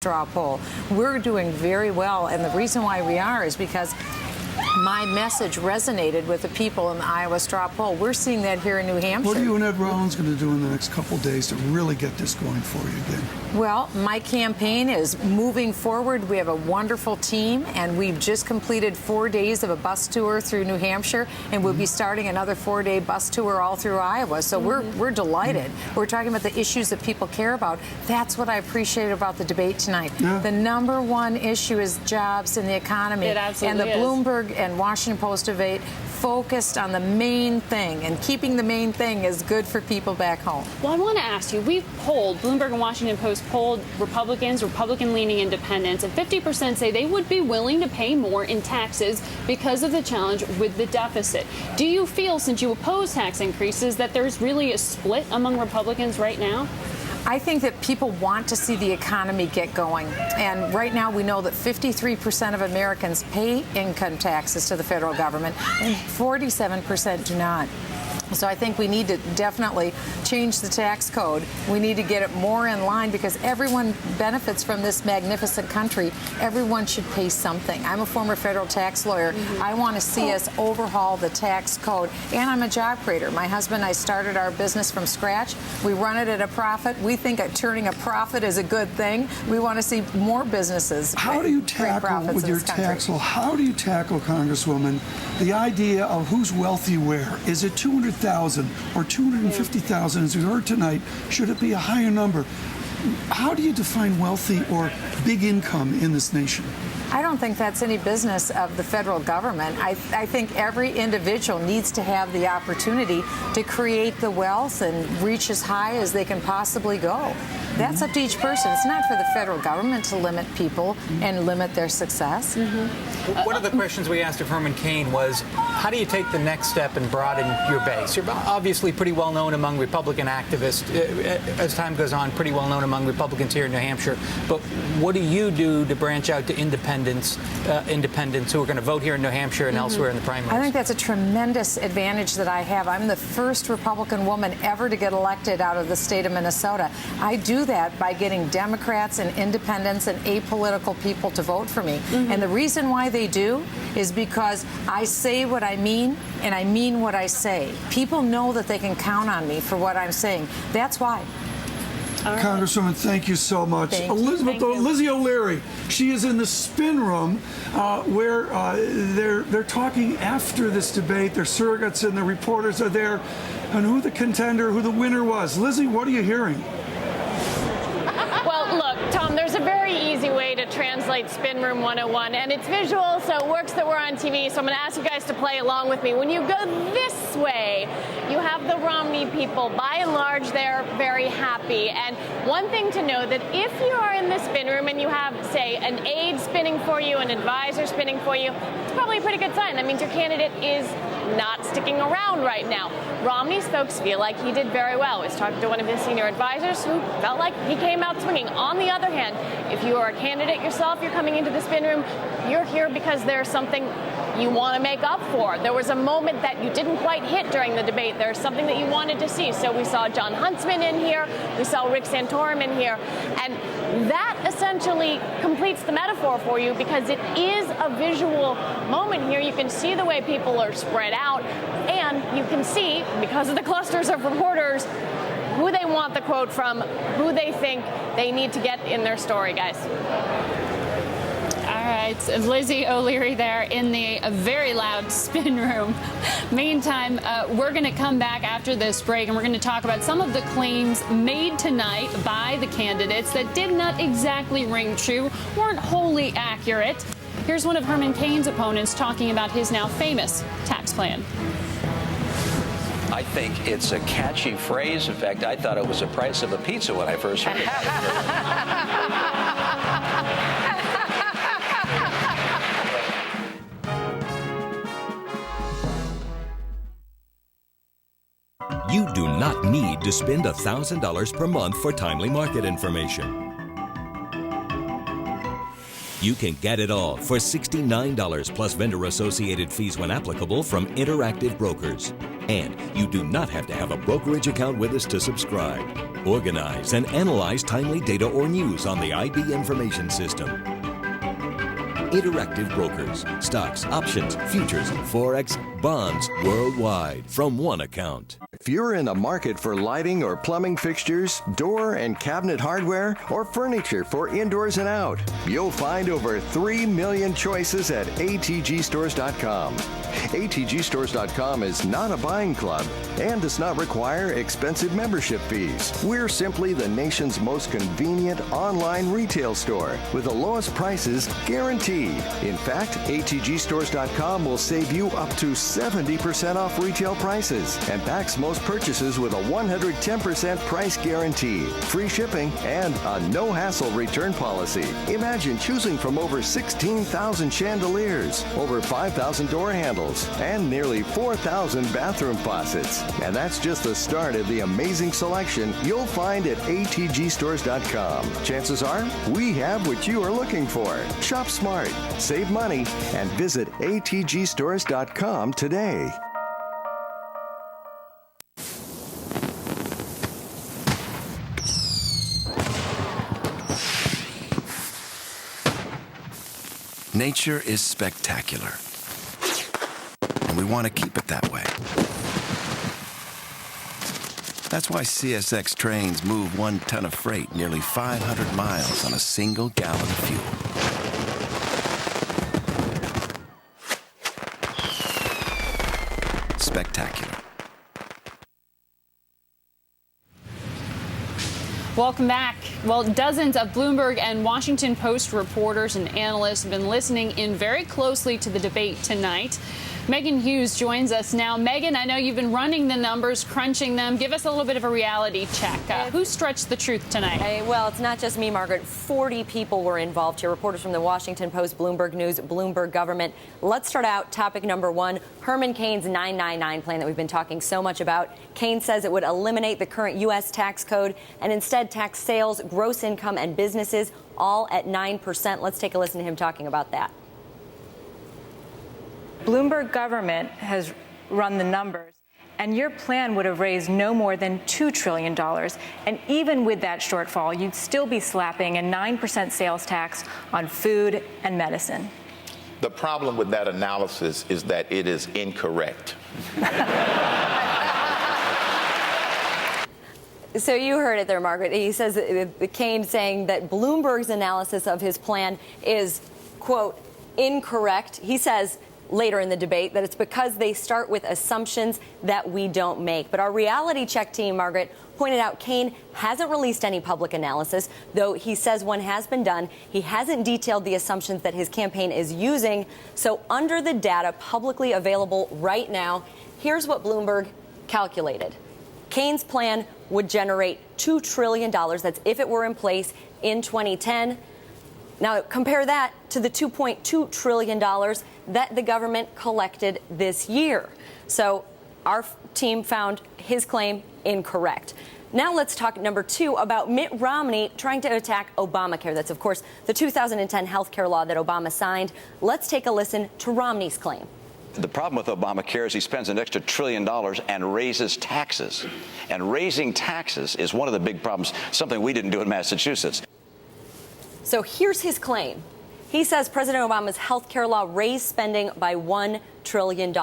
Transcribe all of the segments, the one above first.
straw poll. We're doing very well, and the reason why we are is because my message resonated with the people in the Iowa straw poll. We're seeing that here in New Hampshire. What are you and Ed Rollins going to do in the next couple of days to really get this going for you again? Well, my campaign is moving forward. We have a wonderful team, and we've just completed 4 days of a bus tour through New Hampshire, and we'll be starting another 4-day bus tour all through Iowa. So we're delighted. We're talking about the issues that people care about. That's what I appreciate about the debate tonight. Yeah. The number one issue is jobs and the economy. It absolutely and the Bloomberg and Washington Post debate focused on the main thing, and keeping the main thing is good for people back home. Well, I want to ask you, we've polled, Bloomberg and Washington Post polled Republicans, Republican-leaning independents, and 50% say they would be willing to pay more in taxes because of the challenge with the deficit. Do you feel, since you oppose tax increases, that there's really a split among Republicans right now? I think that people want to see the economy get going. And right now we know that 53% of Americans pay income taxes to the federal government and 47% do not. So I think we need to definitely change the tax code. We need to get it more in line because everyone benefits from this magnificent country. Everyone should pay something. I'm a former federal tax lawyer. I want to see us overhaul the tax code. And I'm a job creator. My husband and I started our business from scratch. We run it at a profit. We think that turning a profit is a good thing. We want to see more businesses. How do you tackle with your tax law? How do you tackle, Congresswoman, the idea of who's wealthy where? Is it 200,000 or 250,000, as we heard tonight? Should it be a higher number? How do you define wealthy or big income in this nation? I don't think that's any business of the federal government. I think every individual needs to have the opportunity to create the wealth and reach as high as they can possibly go. That's up to each person. It's not for the federal government to limit people and limit their success. One of the questions we asked of Herman Cain was, how do you take the next step and broaden your base? You're obviously pretty well known among Republican activists. As time goes on, pretty well known among Republicans here in New Hampshire. But what do you do to branch out to independents who are going to vote here in New Hampshire and elsewhere in the primaries? I think that's a tremendous advantage that I have. I'm the first Republican woman ever to get elected out of the state of Minnesota. I do that by getting Democrats and independents and apolitical people to vote for me. And the reason why they do is because I say what I mean and I mean what I say. People know that they can count on me for what I'm saying. That's why. Right. Congresswoman, thank you so much. Lizzie O'Leary, she is in the spin room where they're talking after this debate. Their surrogates and the reporters are there on who the contender, who the winner was. Lizzie, what are you hearing? Well, look, Tom, there's a very easy way to translate Spin Room 101, and it's visual, so it works that we're on TV, so I'm going to ask you guys to play along with me. When you go this way, you have the Romney people. By and large, they're very happy. And one thing to know, that if you are in the spin room and you have, say, an aide spinning for you, an advisor spinning for you, it's probably a pretty good sign. That means your candidate is not sticking around right now. Romney's folks feel like he did very well. I was talking to one of his senior advisors who felt like he came out swinging. On the other hand, if you are a candidate yourself, you're coming into the spin room, you're here because there's something you want to make up for. There was a moment that you didn't quite hit during the debate. There's something that you wanted to see. So we saw John Huntsman in here. We saw Rick Santorum in here. And that essentially completes the metaphor for you because it is a visual moment here. You can see the way people are spread out. And you can see, because of the clusters of reporters, who they want the quote from, who they think they need to get in their story, guys. All right, Lizzie O'Leary there in the very loud spin room. Meantime, we're going to come back after this break, and we're going to talk about some of the claims made tonight by the candidates that did not exactly ring true, weren't wholly accurate. Here's one of Herman Cain's opponents talking about his now famous tax plan. I think it's a catchy phrase. In fact, I thought it was the price of a pizza when I first heard it. You do not need to spend $1,000 per month for timely market information. You can get it all for $69 plus vendor-associated fees when applicable from Interactive Brokers. And you do not have to have a brokerage account with us to subscribe. Organize and analyze timely data or news on the IB information system. Interactive brokers, stocks, options, futures, forex, bonds worldwide from one account. If you're in the market for lighting or plumbing fixtures, door and cabinet hardware, or furniture for indoors and out, you'll find over 3 million choices at atgstores.com. atgstores.com is not a buying club and does not require expensive membership fees. We're simply the nation's most convenient online retail store with the lowest prices guaranteed. In fact, atgstores.com will save you up to 70% off retail prices and backs most purchases with a 110% price guarantee, free shipping, and a no-hassle return policy. Imagine choosing from over 16,000 chandeliers, over 5,000 door handles, and nearly 4,000 bathroom faucets. And that's just the start of the amazing selection you'll find at atgstores.com. Chances are, we have what you are looking for. Shop smart, save money, and visit atgstores.com today. Nature is spectacular, and we want to keep it that way. That's why CSX trains move 1 ton of freight nearly 500 miles on a single gallon of fuel. Spectacular. Welcome back. Well, dozens of Bloomberg and Washington Post reporters and analysts have been listening in very closely to the debate tonight. Megan Hughes joins us now. Megan, I know you've been running the numbers, crunching them. Give us a little bit of a reality check. Who stretched the truth tonight? Well, it's not just me, Margaret. 40 people were involved here. Reporters from the Washington Post, Bloomberg News, Bloomberg Government. Let's start out topic number one, Herman Cain's 999 plan that we've been talking so much about. Cain says it would eliminate the current U.S. tax code and instead tax sales, gross income, and businesses all at 9%. Let's take a listen to him talking about that. Bloomberg Government has run the numbers, and your plan would have raised no more than $2 trillion. And even with that shortfall, you'd still be slapping a 9% sales tax on food and medicine. The problem with that analysis is that it is incorrect. So you heard it there, Margaret. He says, Cain saying that Bloomberg's analysis of his plan is, quote, incorrect. He says later in the debate that it's because they start with assumptions that we don't make. But our reality check team, Margaret, pointed out Cain hasn't released any public analysis, though he says one has been done. He hasn't detailed the assumptions that his campaign is using. So under the data publicly available right now, here's what Bloomberg calculated. Cain's plan would generate $2 trillion. That's if it were in place in 2010. Now, compare that to the $2.2 trillion that the government collected this year. So our team found his claim incorrect. Now let's talk, number two, about Mitt Romney trying to attack Obamacare. That's, of course, the 2010 health care law that Obama signed. Let's take a listen to Romney's claim. The problem with Obamacare is he spends an extra $1 trillion and raises taxes. And raising taxes is one of the big problems, something we didn't do in Massachusetts. So here's his claim. He says President Obama's health care law raised spending by $1 trillion.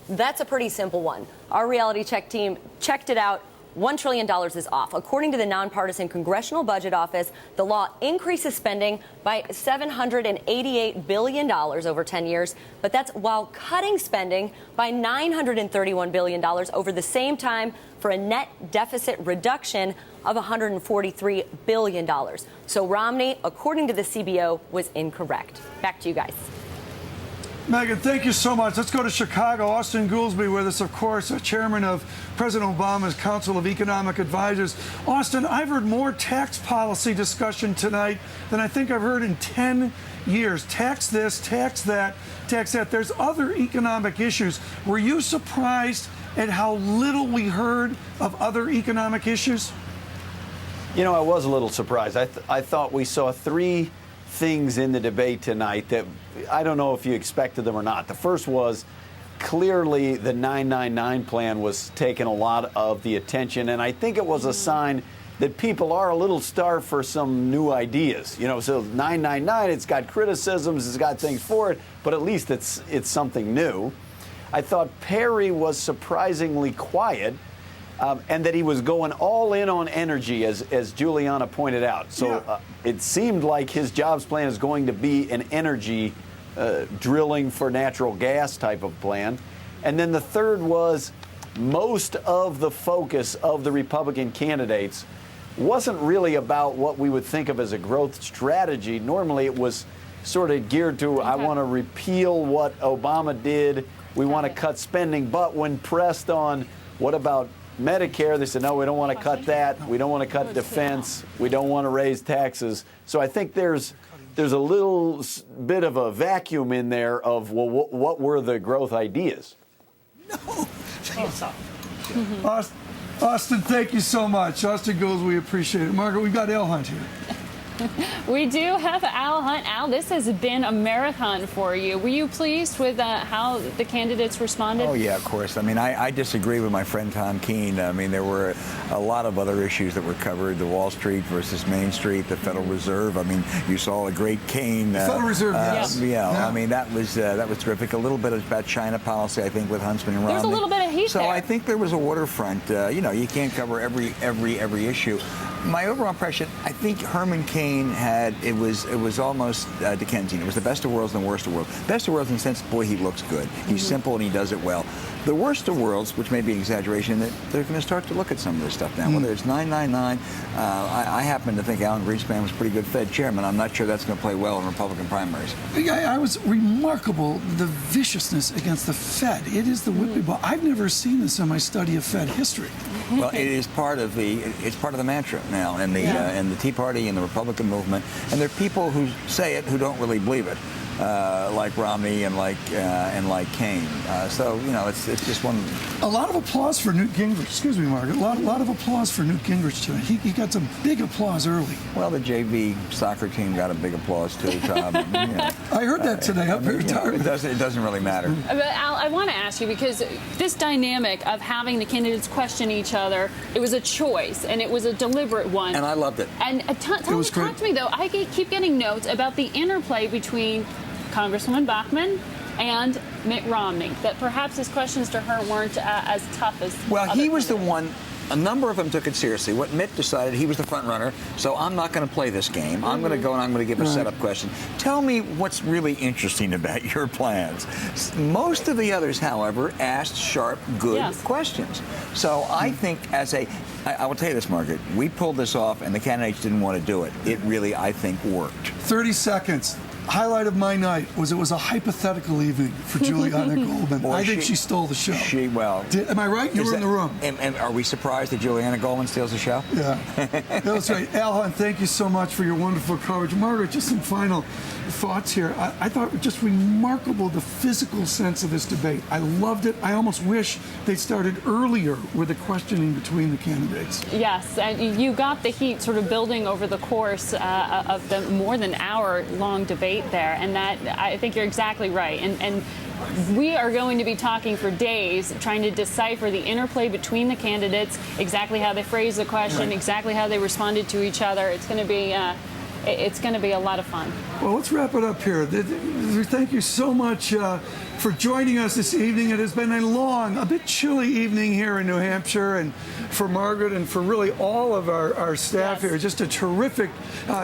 That's a pretty simple one. Our reality check team checked it out. $1 trillion is off. According to the nonpartisan Congressional Budget Office, the law increases spending by $788 billion over 10 years, but that's while cutting spending by $931 billion over the same time for a net deficit reduction of $143 billion. So Romney, according to the CBO, was incorrect. Back to you guys. Megan, thank you so much. Let's go to Chicago. Austin Goolsbee with us, of course, chairman of President Obama's Council of Economic Advisors. Austin, I've heard more tax policy discussion tonight than I think I've heard in 10 years. Tax this, tax that, tax that. There's other economic issues. Were you surprised at how little we heard of other economic issues? You know, I was a little surprised. I thought we saw three things in the debate tonight that I don't know if you expected them or not. The first was clearly the 999 plan was taking a lot of the attention, and I think it was a sign that people are a little starved for some new ideas. You know, so 999, it's got criticisms, it's got things for it, but at least it's something new. I thought Perry was surprisingly quiet, and that he was going all in on energy, as Julianna pointed out. So it seemed like his jobs plan is going to be an energy drilling for natural gas type of plan. And then the third was most of the focus of the Republican candidates wasn't really about what we would think of as a growth strategy. Normally it was sort of geared to, I want to repeal what Obama did. We want to cut spending. But when pressed on what about Medicare, they said, no, we don't want to cut that. We don't want to cut defense. We don't want to raise taxes. So I think there's a little bit of a vacuum in there of, well, what were the growth ideas? No. Austin, thank you so much. Austin Goes, we appreciate it. Margaret, we've got Al Hunt here. We do have Al Hunt. Al, this has been a marathon for you. Were you pleased with how the candidates responded? Oh, yeah, of course. I mean, I disagree with my friend Tom Cain. I mean, there were a lot of other issues that were covered, the Wall Street versus Main Street, the Federal Reserve. I mean, you saw a great Cain. Federal Reserve, yes. Yeah, I mean, that was terrific. A little bit about China policy, I think, with Huntsman and Romney. There's a little bit of heat there. So I think there was a waterfront. You know, you can't cover every issue. My overall impression, I think Herman Cain it was almost Dickensian. It was the best of worlds and the worst of worlds. Best of worlds in the sense, boy, he looks good. He's simple and he does it well. The worst of worlds, which may be an exaggeration, that they're going to start to look at some of this stuff now. Whether it's 999, I happen to think Alan Greenspan was a pretty good Fed chairman. I'm not sure that's going to play well in Republican primaries. I was remarkable, the viciousness against the Fed. It is the whipping ball. I've never seen this in my study of Fed history. Well, it is part of the mantra now, and the Tea Party and the Republican movement. And there are people who say it who don't really believe it. Like Romney and like Cain. So, you know, it's just one. A lot of applause for Newt Gingrich. Excuse me, Margaret. A lot of applause for Newt Gingrich tonight. He got some big applause early. Well, the JV soccer team got a big applause too, Tom. You know, I heard that today. Up here, it doesn't really matter. But Al, I want to ask you, because this dynamic of having the candidates question each other, it was a choice and it was a deliberate one. And I loved it. And talk to me though. I keep getting notes about the interplay between Congresswoman Bachmann and Mitt Romney, that perhaps his questions to her weren't as tough as he was the one. A number of them took it seriously. What Mitt decided, he was the front runner, so I'm not going to play this game. I'm going to go and I'm going to give a setup question. Tell me what's really interesting about your plans. Most of the others, however, asked sharp, good questions. So I think I will tell you this, Margaret, we pulled this off and the candidates didn't want to do it. It really, I think, worked. 30 seconds. Highlight of my night was it was a hypothetical evening for Julianna Goldman. I think she stole the show. Am I right? You were in the room. And are we surprised that Julianna Goldman steals the show? Yeah. That's right. Al Hunt, thank you so much for your wonderful coverage. Margaret, just some final thoughts here. I thought it was just remarkable, the physical sense of this debate. I loved it. I almost wish they started earlier with the questioning between the candidates. Yes, and you got the heat sort of building over the course of the more than hour-long debate there, and that I think you're exactly right. And we are going to be talking for days trying to decipher the interplay between the candidates, exactly how they phrased the question, exactly how they responded to each other. It's going to be a lot of fun. Well, let's wrap it up here. Thank you so much for joining us this evening. It has been a long, a bit chilly evening here in New Hampshire, and for Margaret and for really all of our staff here. Just a terrific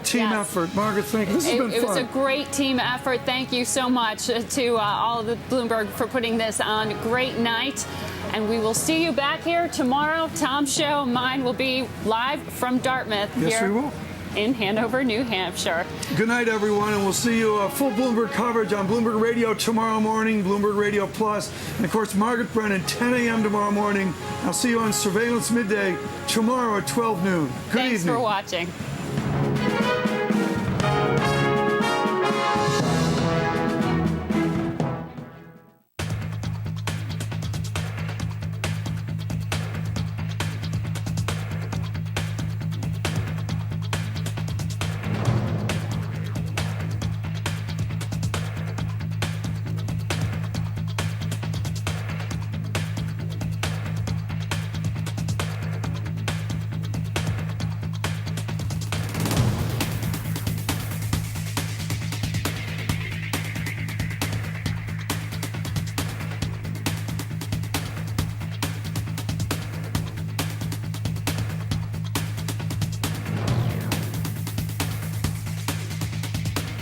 team effort. Margaret, thank you. This has been fun. It was a great team effort. Thank you so much to all of the Bloomberg for putting this on. Great night. And we will see you back here tomorrow. Tom's show, mine, will be live from Dartmouth. Yes, we will. In Hanover, New Hampshire. Good night, everyone, and we'll see you full Bloomberg coverage on Bloomberg Radio tomorrow morning, Bloomberg Radio Plus, and of course, Margaret Brennan, 10 a.m. tomorrow morning. I'll see you on Surveillance Midday tomorrow at 12 noon. Good evening. Thanks for watching.